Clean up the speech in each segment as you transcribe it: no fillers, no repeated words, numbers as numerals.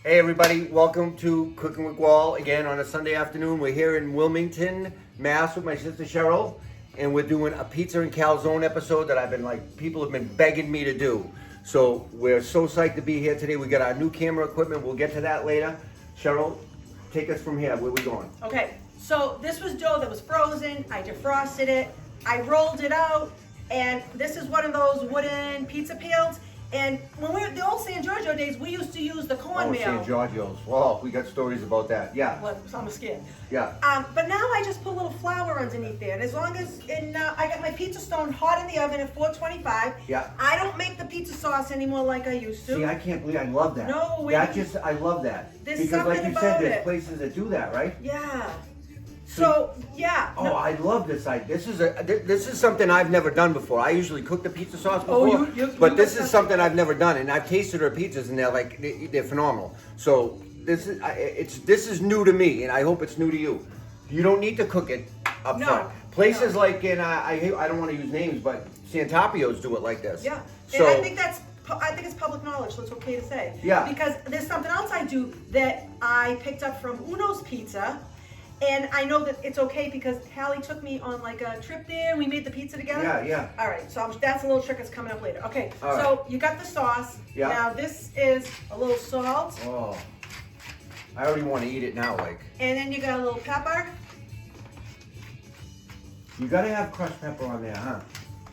Hey everybody, welcome to Cooking with Wall again on a Sunday afternoon. We're here in Wilmington, Mass with my sister Cheryl, and we're doing a pizza and calzone episode that people have been begging me to do. So we're so psyched to be here today. We got our new camera equipment. We'll get to that later. Cheryl, take us from here. Where we going? Okay, so this was dough that was frozen. I defrosted it. I rolled it out, and this is one of those wooden pizza peels. And when we were the old San Giorgio days, we used to use the cornmeal. San Giorgio's. Wow, we got stories about that. Yeah. Well, I'm scared. Yeah. But now I just put a little flour underneath there, and as long as I got my pizza stone hot in the oven at 425. Yeah. I don't make the pizza sauce anymore like I used to. See, I can't believe I love that. No way. I love that. There's because like something you said, about there's it. places that do that, right? Yeah. So yeah. Oh, no. I love this idea. This is something I've never done before. I usually cook the pizza sauce before, but this is something I've never done, and I've tasted her pizzas, and they're phenomenal. So this is new to me, and I hope it's new to you. You don't need to cook it up front. Places like in I don't want to use names, but Santapio's do it like this. Yeah, So and I think it's public knowledge, so it's okay to say. Yeah. Because there's something else I do that I picked up from Uno's Pizza. And I know that it's okay because Hallie took me on like a trip there and we made the pizza together. Yeah. All right, so that's a little trick that's coming up later. Okay, All so right. you got the sauce. Yeah. Now this is a little salt. Oh, I already want to eat it now. And then you got a little pepper. You gotta have crushed pepper on there, huh?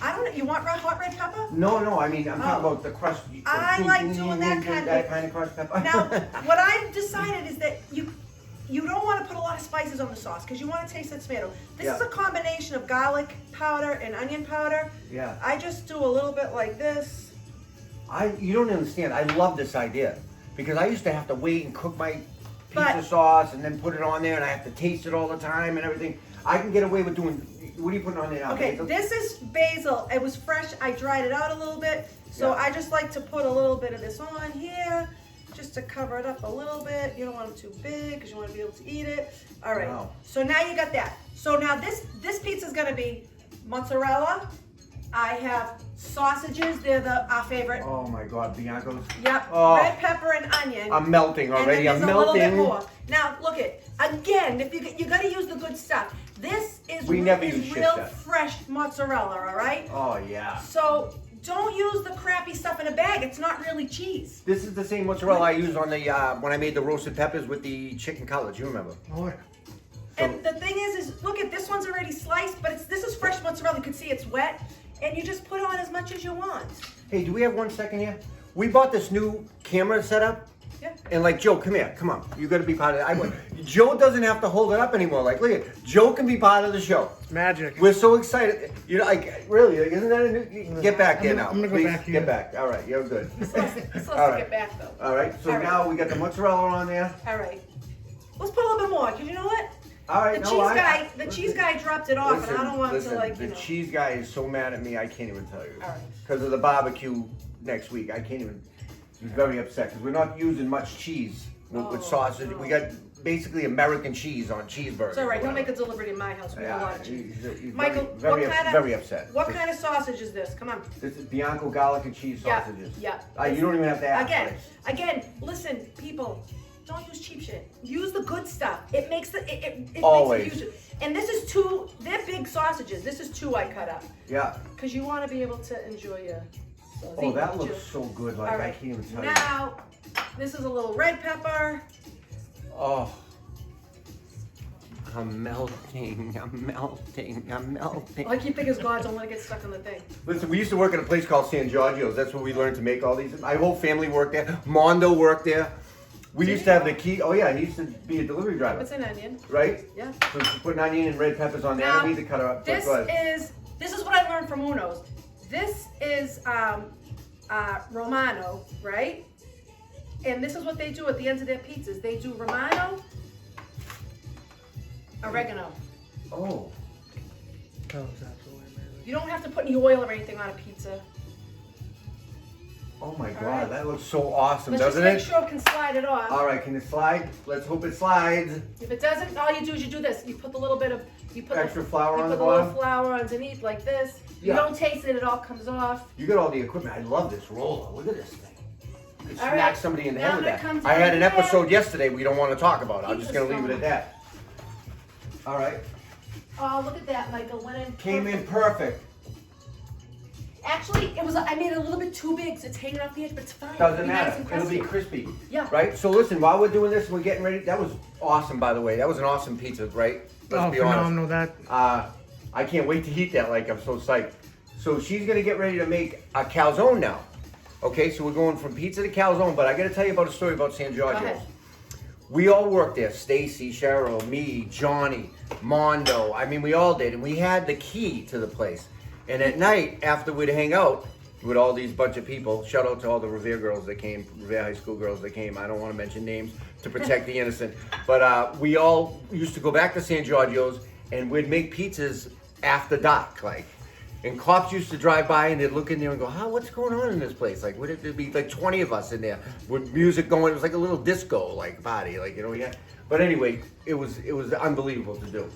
I don't know, you want hot red pepper? No, I mean, I'm talking about the crushed. I like doing that kind of crushed pepper. Now, what I've decided is that you don't want to put a lot of spices on the sauce because you want to taste the tomato. This is a combination of garlic powder and onion powder. Yeah. I just do a little bit like this. You don't understand. I love this idea because I used to have to wait and cook my pizza But- sauce and then put it on there, and I have to taste it all the time and everything. I can get away with doing. What are you putting on there now? Okay, Basil? this is basil. It was fresh. I dried it out a little bit. So Yeah. I just like to put a little bit of this on here just to cover it up a little bit. You don't want it too big because you want to be able to eat it. All right. Wow. So now you got that. So now this pizza is going to be mozzarella. I have sausages. They're our favorite. Oh my God, Bianco's. Yep. Oh. Red pepper and onion. I'm melting already. And then I'm there's a melting. little bit more. Now look it again. If you got to use the good stuff. This is We never use shit real stuff. fresh mozzarella. All right. Oh yeah. So don't use the crappy stuff in a bag. It's not really cheese. This is the same mozzarella I used on the when I made the roasted peppers with the chicken cutlets. You remember? Oh, yeah. And the thing is look at this one's already sliced, but this is fresh mozzarella. You can see it's wet, and you just put on as much as you want. Hey, do we have 1 second here? We bought this new camera setup. Yeah. And like, Joe, come here, come on. You got to be part of it. Joe doesn't have to hold it up anymore. Like, look at Joe can be part of the show. Magic. We're so excited. You know, like, really, isn't that a new? Get back there now. I'm gonna go Please, back here. Get back. All right, you're good. It's supposed All to right. get back though. All right. So All right. now we got the mozzarella on there. All right. Let's put a little bit more, because you know what? All right. The cheese guy dropped it off, and I don't want listen, to like, the cheese guy is so mad at me. I can't even tell you. All right. Because of the barbecue next week, I can't even. He's very upset because we're not using much cheese with sausage. no. We got basically American cheese on cheeseburgers. It's all right. He'll make a delivery to my house. We have a lot Yeah, of cheese. he's Michael, very very upset. What kind of sausage is this? Come on. This is Bianco garlic and cheese Yeah, sausages. yeah. You don't even have to ask. Again, listen, people, don't use cheap shit. Use the good stuff. It makes it Always. makes it huge. And this is two. They're big sausages. This is two I cut up Yeah. because you want to be able to enjoy your. Oh, that looks so good. Like All I right. can't even tell you. Now, this is a little red pepper. Oh. I'm melting. I'm melting. I'm melting. All I keep thinking is God, don't let it get stuck on the thing. Listen, we used to work at a place called San Giorgio's. That's where we learned to make all these. My whole family worked there. Mondo worked there. We used to have the key. Oh yeah, he used to be a delivery driver. What's an onion? Right? Yeah. So you put an onion and red peppers on there. Now, I need to cut her up. This Go ahead. is what I learned from Uno's. This is Romano, right? And this is what they do at the end of their pizzas. They do Romano, oregano. Oh. That was absolutely amazing. You don't have to put any oil or anything on a pizza. Oh my God, right. that looks so awesome, Let's just doesn't make it? sure it can slide it off. All right, can it slide? Let's hope it slides. If it doesn't, all you do is you do this. You put the little bit of Extra flour you on put the the little bottom? flour underneath like this. Yeah. You don't taste it; it all comes off. You got all the equipment. I love this roller. Look at this thing. smack right. somebody in the Now head with that that. comes I out had of an the episode bag. yesterday we don't want to talk about. I'm Keep just this gonna leave it going. at that. All right. Oh, look at that, Michael. Went in Came in perfect. perfect. Actually, I made it a little bit too big, so it's hanging off the edge, but it's fine. Doesn't It'll be nice matter. and It'll be crispy. crispy. Yeah. Right? So listen, while we're doing this, we're getting ready. That was awesome, by the way. That was an awesome pizza, right? Let's be phenomenal honest. that. I can't wait to eat that. Like, I'm so psyched. So she's gonna get ready to make a calzone now. Okay, so we're going from pizza to calzone, but I gotta tell you about a story about San Giorgio's. ahead. We all worked there. Stacy, Cheryl, me, Johnny, Mondo. I mean, we all did, and we had the key to the place. And at night, after we'd hang out with all these bunch of people, shout out to all the Revere girls that came, Revere High School girls that came. I don't want to mention names to protect the innocent, but we all used to go back to San Giorgio's and we'd make pizzas after dark, like. And cops used to drive by and they'd look in there and go, what's going on in this place? Like, would it be like 20 of us in there with music going? It was like a little disco, like, party, like, you know, yeah. But anyway, it was unbelievable to do.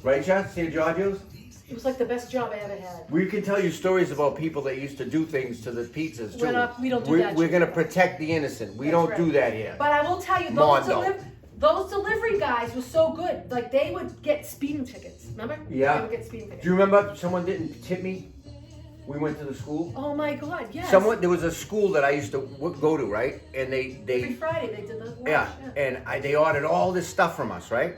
Right, Chad? San Giorgio's? It was like the best job I ever had. We can tell you stories about people that used to do things to the pizzas, too. We don't do that We're shit. going to protect the innocent. We That's don't right. do that here. But I will tell you, Mondo. those delivery guys were so good. Like, they would get speeding tickets. Remember? Yeah. They would get speeding tickets. Do you remember someone didn't tip me? We went to the school. Oh my God, yes. There was a school that I used to go to, right? And Every Friday they did the lunch. Yeah, and they ordered all this stuff from us, right?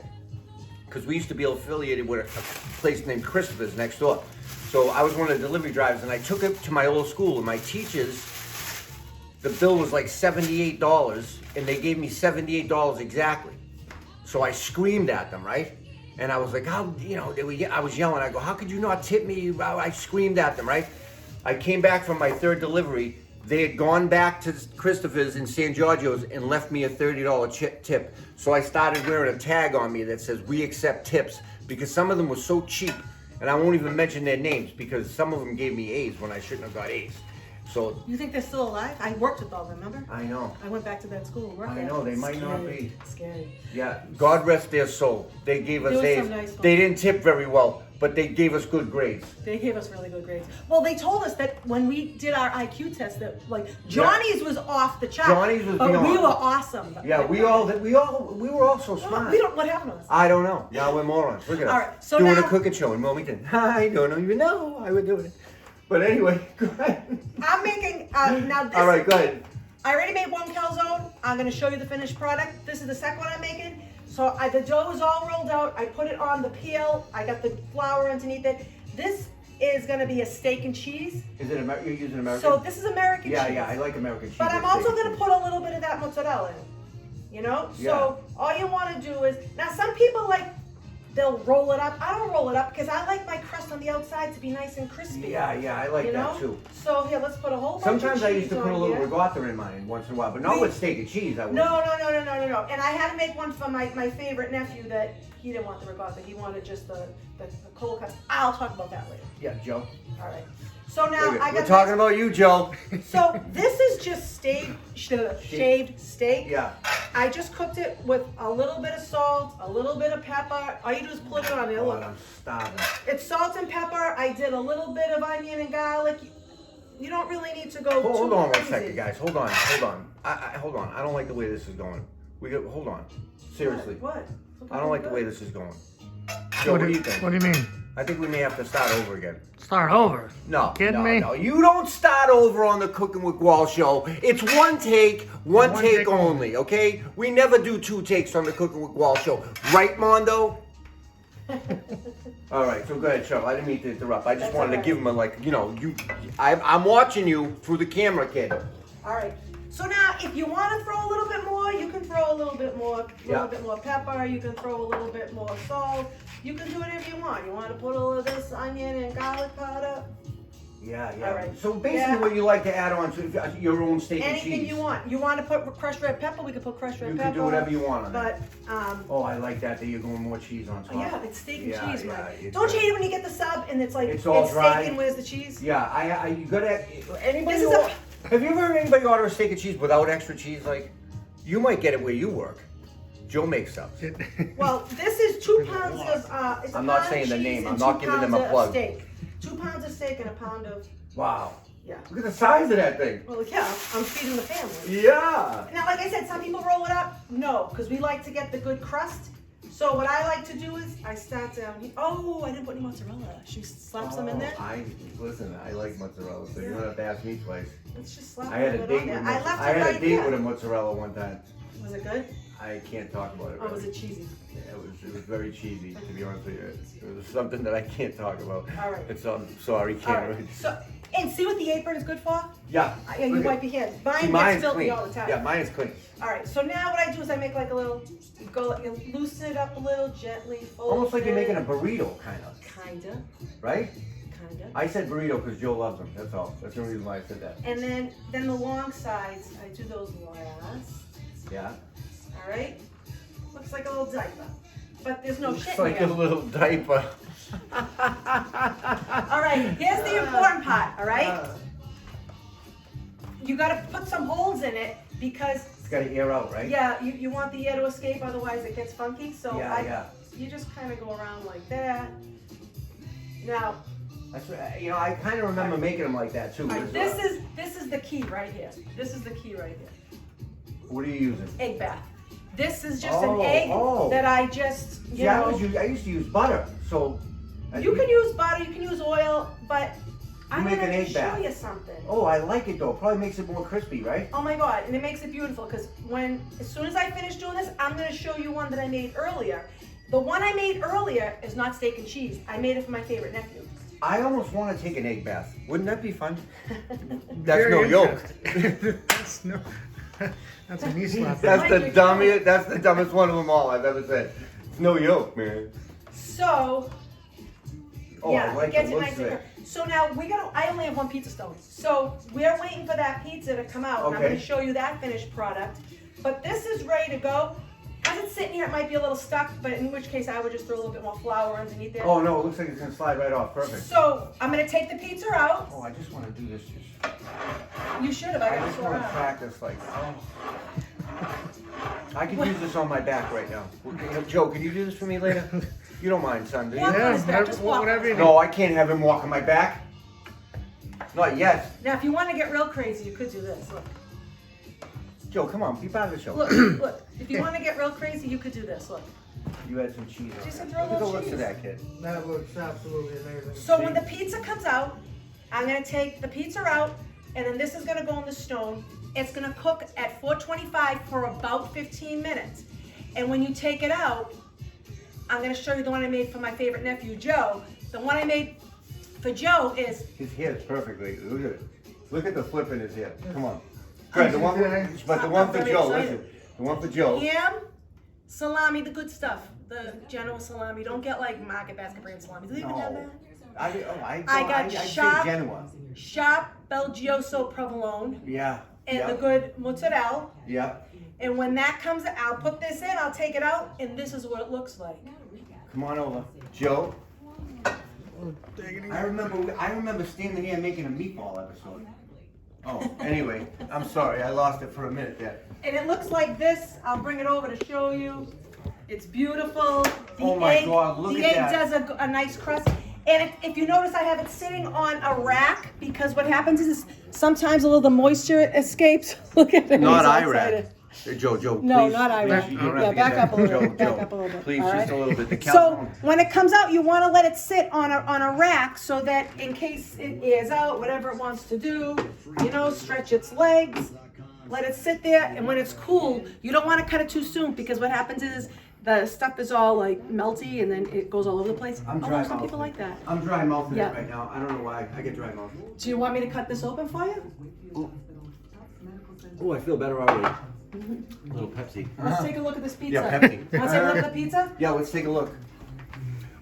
Because we used to be affiliated with a place named Christopher's next door. So I was one of the delivery drivers, and I took it to my old school, and my teachers, the bill was like $78, and they gave me $78 exactly. So I screamed at them, right? And I was like, I was yelling. I go, how could you not tip me? I screamed at them, right? I came back from my third delivery. They had gone back to Christopher's in San Giorgio's and left me a $30 tip. So I started wearing a tag on me that says, we accept tips, because some of them were so cheap. And I won't even mention their names because some of them gave me A's when I shouldn't have got A's. So You think they're still alive? I worked with all of them, remember? I know. I went back to that school and worked I there. know, they It's might not scary. be. Scary. Yeah, God rest their soul. They gave us There was A's. some nice ones. They didn't tip very well, but they gave us good grades. They gave us really good grades. Well, they told us that when we did our IQ test, that like Johnny's was off the chart. Johnny's was but we beyond. were awesome. Yeah, we were all so smart. We don't. What happened to us? I don't know. Now we're morons. Look at us. All right, so doing now- a cooking show in Wilmington. I don't even know why we're doing it. But anyway, go ahead. I'm making now. This, All right, go ahead. I already made one calzone. I'm going to show you the finished product. This is the second one I'm making. So the dough is all rolled out. I put it on the peel. I got the flour underneath it. This is going to be a steak and cheese. Is it you're using American? So this is American cheese. Yeah, I like American cheese. But I'm with also steak. going to put a little bit of that mozzarella in. You know? Yeah. So all you want to do is, now some people they'll roll it up. I don't roll it up because I like my crust on the outside to be nice and crispy. Yeah, I like You that know? too. So here, let's put a whole bunch Sometimes of cheese I used to put a on little here. regatta in mine once in a while, but not with steak and cheese. I would. No. And I had to make one for my favorite nephew that he didn't want the regatta. He wanted just the cold cuts. I'll talk about that later. Yeah, Joe. All right. So now Look at- I got we're talking about you, Joe. So this is just shaved steak. Yeah. I just cooked it with a little bit of salt, a little bit of pepper. All you do is put it on there. God, Look, I'm starving. it's salt and pepper. I did a little bit of onion and garlic. You don't really need to go Hold too on one crazy. second, guys. Hold on. Hold on. I don't like the way this is going. Hold on. Seriously. What? I don't like the way this is going. Joe, what do you think? What do you mean? I think we may have to start over again. Start over? No, Kidding no, me? no. You don't start over on the Cooking with Gual show. It's one take, one take take only, okay? We never do two takes on the Cooking with Gual show. Right, Mondo? All right, so go ahead, Cheryl. I didn't mean to interrupt. I just That's wanted all to give right. him I'm watching you through the camera, kid. All right. So now, if you want to throw a little bit more, you can throw a little bit more, Yeah. bit more pepper. You can throw a little bit more salt. You can do whatever you want. You want to put a little of this onion and garlic powder. Yeah. All right. So basically Yeah. what you like to add on to your own steak and cheese. Anything you want. You want to put crushed red pepper? We can put crushed red You pepper. can do whatever you want on But it. Oh, I like that you're going more cheese on top. yeah, it's steak and Yeah, cheese, yeah, Mike. it's Don't you good. hate it when you get the sub and it's like It's all dry. steak and where's the cheese? Yeah, you gotta. Anybody? This is a- Have you ever heard anybody order a steak and cheese without extra cheese? Like, you might get it where you work. Joe makes subs. Well, this is 2 pounds of. It's a I'm not pound saying of the cheese name. and I'm 2 not giving them pounds a of plug. Steak. 2 pounds of steak and a pound of. Wow. Yeah. Look at the size of that thing. Well, yeah, I'm feeding the family. Yeah. Now, like I said, some people roll it up. No, because we like to get the good crust. So what I like to do is I start down here. Oh, I didn't put any mozzarella. Should we slap some in there? Listen, I like mozzarella, so you don't have to ask me twice. Let's just slap I had a a little date on with there. I left it I had right a date there. with a mozzarella one time. Was it good? I can't talk about it. Or was really. it cheesy? Yeah, it was very cheesy, to be honest with you. It was something that I can't talk about. All right. It's sorry, All can't. right. So, and see what the apron is good for? Yeah. Yeah, you Look at- wipe your hands. Mine See, gets mine's filthy clean. all the time. Yeah, mine is clean. All right. So now what I do is I make like a little, you loosen it up a little, gently fold Almost like you're it. making a burrito, kind of. Kinda. Right? Kinda. I said burrito because Joe loves them. That's all. That's the reason why I said that. And then the long sides, I do those last. Yeah. All right. Looks like a little diaper, but there's no shit It's in like here. a little diaper. All right. Here's the important part. All right. You gotta put some holes in it because It's got to air out, right? yeah, you want the air to escape, otherwise it gets funky. So Yeah. you just kind of go around like that. Now, That's right. You know, I kind of remember making them like that too. all right, this is the key right here. This is the key right here. What are you using? Egg bath. This is just Oh, an egg oh. that I just, you See, know. I used to use butter, so. You can use butter, you can use oil, but I'm make gonna an just egg show bath. you something. Oh, I like it though. Probably makes it more crispy, right? Oh my God, and it makes it beautiful because as soon as I finish doing this, I'm gonna show you one that I made earlier. The one I made earlier is not steak and cheese. I made it for my favorite nephew. I almost want to take an egg bath. Wouldn't that be fun? That's Very no yolk. interesting. That's a knee slap. That's Like the your dumbest. That's the dumbest one of them all I've ever said. It's no yolk, man. So, Oh, yeah, I like it gets the it looks nice of and it. cooked. So now I only have one pizza stone. So we're waiting for that pizza to come out. And I'm Okay. gonna show you that finished product. But this is ready to go. As it's sitting here, it might be a little stuck, but in which case I would just throw a little bit more flour underneath there. Oh no, it looks like it's gonna slide right off. Perfect. So I'm gonna take the pizza out. Oh, I just want to do this. You should have. I I got just to want to around. practice like. I could use this on my back right now. Joe, can you do this for me later? You don't mind, son, do you? Walk on Yeah, his back, just walk. whatever you need. No, I can't have him walk on my back. Not yet. Now, if you want to get real crazy, you could do this. Look, Joe, come on, be part of the show. look, look. If you want to get real crazy, you could do this. Look. You had some cheese on Just there. throw a Look at the little looks cheese. of that kid. That looks absolutely amazing. So when the pizza comes out, I'm gonna take the pizza out, and then this is gonna go in the stone. It's gonna cook at 425 for about 15 minutes. And when you take it out, I'm gonna show you the one I made for my favorite nephew, Joe. The one I made for Joe is His hair is perfectly. Look at it. Look at the flip in his hair. Come on. Good. The one but the one for I'm very Joe. excited. Listen. The one for Joe. ham, salami, the good stuff, the Genoa salami. Don't get like market basket brand salami. Do they even have No. that? I got say sharp- Genoa. Sharp Belgioso provolone Yeah. and yeah. the good mozzarella. Yeah. And when that comes, I'll put this in, I'll take it out, and this is what it looks like. Come on over, Joe. I remember standing here making a meatball episode. Oh, anyway, I'm sorry, I lost it for a minute there. And it looks like this. I'll bring it over to show you. It's beautiful. The Oh my egg, God, look the at egg that. does a nice crust. And if you notice, I have it sitting on a rack because what happens is sometimes a little of the moisture escapes. Look at it. Not he's all Iraq. excited. Joe, No, please, not please, Iraq. you don't have Yeah, to back get up a that. little Joe, bit. Back Joe, up a little bit. please, all just right? a little bit. The So calzone. when it comes out, you want to let it sit on a rack so that in case it airs out, whatever it wants to do, stretch its legs, let it sit there. And when it's cool, you don't want to cut it too soon because what happens is the stuff is all like melty and then it goes all over the place. I'm Oh, dry some mouthing. people like that. I'm dry mouthing Yeah. it right now. I don't know why. I get dry mouth. Do you want me to cut this open for you? Oh, I feel better already. A little Pepsi. Let's take a look at this pizza. Yeah, Pepsi. Want to take a look at the pizza? Yeah, let's take a look.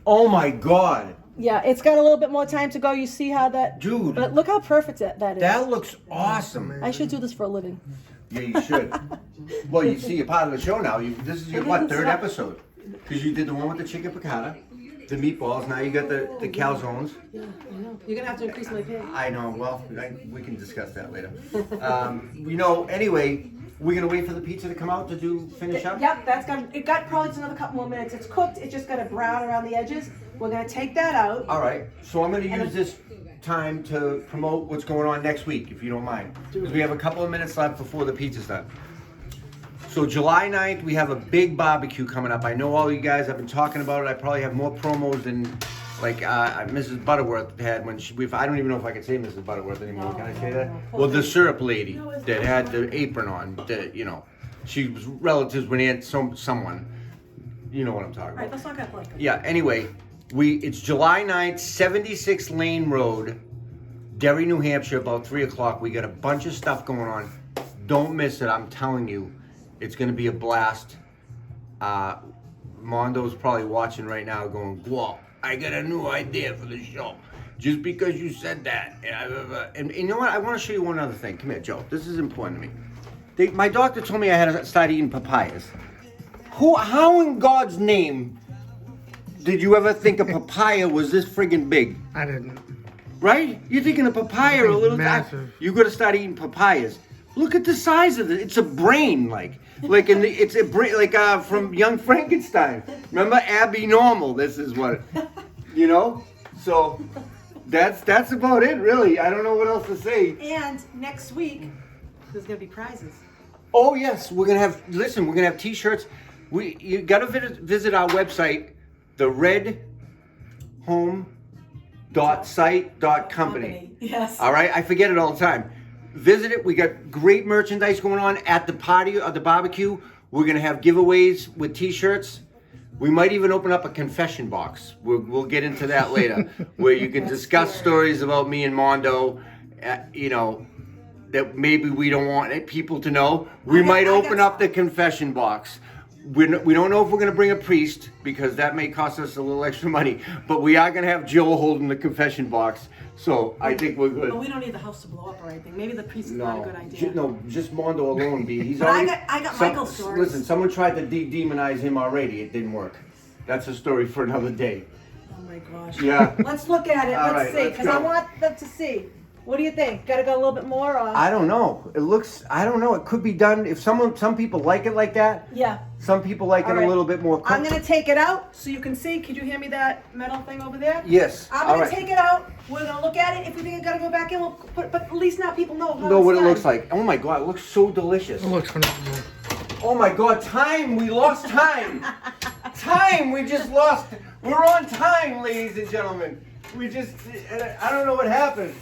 Oh my God, Yeah, it's got a little bit more time to go. You see how that... dude, But look how perfect that is. that looks awesome. I should do this for a living. Yeah, you should. Well, you see, you're part of the show now. This is your third episode? Because you did the one with the chicken piccata, the meatballs. Now you got the calzones. Yeah, I know. You're gonna have to increase my pay. I know. Well, we can discuss that later. Anyway, we're gonna wait for the pizza to come out to finish up. Yep, it got probably another couple more minutes. It's cooked. It just got to brown around the edges. We're gonna take that out. All right. So I'm gonna use this time to promote what's going on next week, if you don't mind. Because we have a couple of minutes left before the pizza's done. So July 9th, we have a big barbecue coming up. I know all you guys have been talking about it. I probably have more promos than like Mrs. Butterworth had when I don't even know if I can say Mrs. Butterworth anymore. Can I say that? Well, the syrup lady that had the apron on, she was relatives with someone. You know what I'm talking about. All right, let's not get political. Yeah, anyway, it's July 9th, 76 Lane Road, Derry, New Hampshire, about 3 o'clock. We got a bunch of stuff going on. Don't miss it, I'm telling you. It's going to be a blast. Mondo's probably watching right now going, "Whoa, I got a new idea for the show. Just because you said that." And you know what? I want to show you one other thing. Come here, Joe. This is important to me. My doctor told me I had to start eating papayas. How in God's name did you ever think a papaya was this friggin' big? I didn't. Right? You're thinking a papaya a little massive. You got to start eating papayas. Look at the size of it. It's a brain, it's a brain, from Young Frankenstein. Remember Abby Normal? This is what, So that's about it, really. I don't know what else to say. And next week, there's gonna be prizes. Oh yes, we're gonna have T-shirts. You gotta visit our website, the redhome.site.company. Yes. All right, I forget it all the time. Visit it. We got great merchandise going on at the party or the barbecue. We're gonna have giveaways with T-shirts. We might even open up a confession box. We'll get into that later, where you can discuss stories about me and Mondo. That maybe we don't want people to know. We might open up the confession box. We don't know if we're going to bring a priest, because that may cost us a little extra money, but we are going to have Joe holding the confession box, so I think we're good. Well, we don't need the house to blow up or anything. Maybe the priest is not a good idea. Just Mondo alone. He's But already. I got Michael's stories. Listen, someone tried to demonize him already. It didn't work. That's a story for another day. Oh my gosh. Yeah. Let's look at it. All Let's right, see, because let's I go. want them to see. What do you think? Got to go a little bit more? Or? I don't know. I don't know. It could be done if some people like it like that. Yeah. Some people like All it right. a little bit more cooked. I'm going to take it out so you can see. Could you hand me that metal thing over there? Yes. I'm All going to right. take it out. We're going to look at it. If we think it's got to go back in, we'll put but at least now people know how Know it's what it done. looks like. Oh my God, it looks so delicious. It looks phenomenal. Oh my God, time! We lost time. Time! We just lost. We're on time, ladies and gentlemen. I don't know what happened.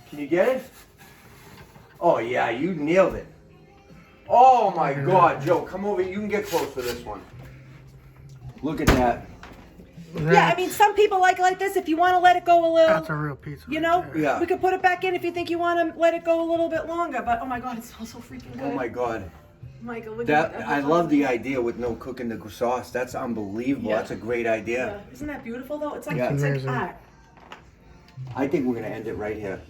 Can you get it? Oh yeah, you nailed it. Oh my God, Joe, come over. You can get close to this one. Look at that. Yeah, I mean, some people like it like this. If you want to let it go a little, That's a real pizza. you know, right there. Yeah. we could put it back in if you think you want to let it go a little bit longer. But oh my God, it smells so freaking good. Oh my God. Michael, would I love the idea with no cooking the sauce. That's unbelievable. Yeah. That's a great idea. Yeah. Isn't that beautiful though? It's like Yeah. it's like Amazing. art. I think we're gonna end it right here.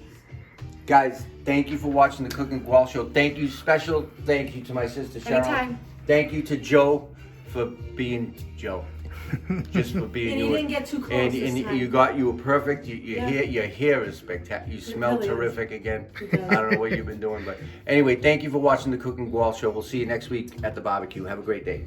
Guys, thank you for watching the Cooking Wall Show. Special thank you to my sister Cheryl. Anytime. Thank you to Joe for being Joe. Just for being And you. you didn't get too close this time. You were perfect. Your hair is spectacular. You smell really is. terrific again. It does. I don't know what you've been doing, but anyway, thank you for watching the Cooking Wall Show. We'll see you next week at the barbecue. Have a great day.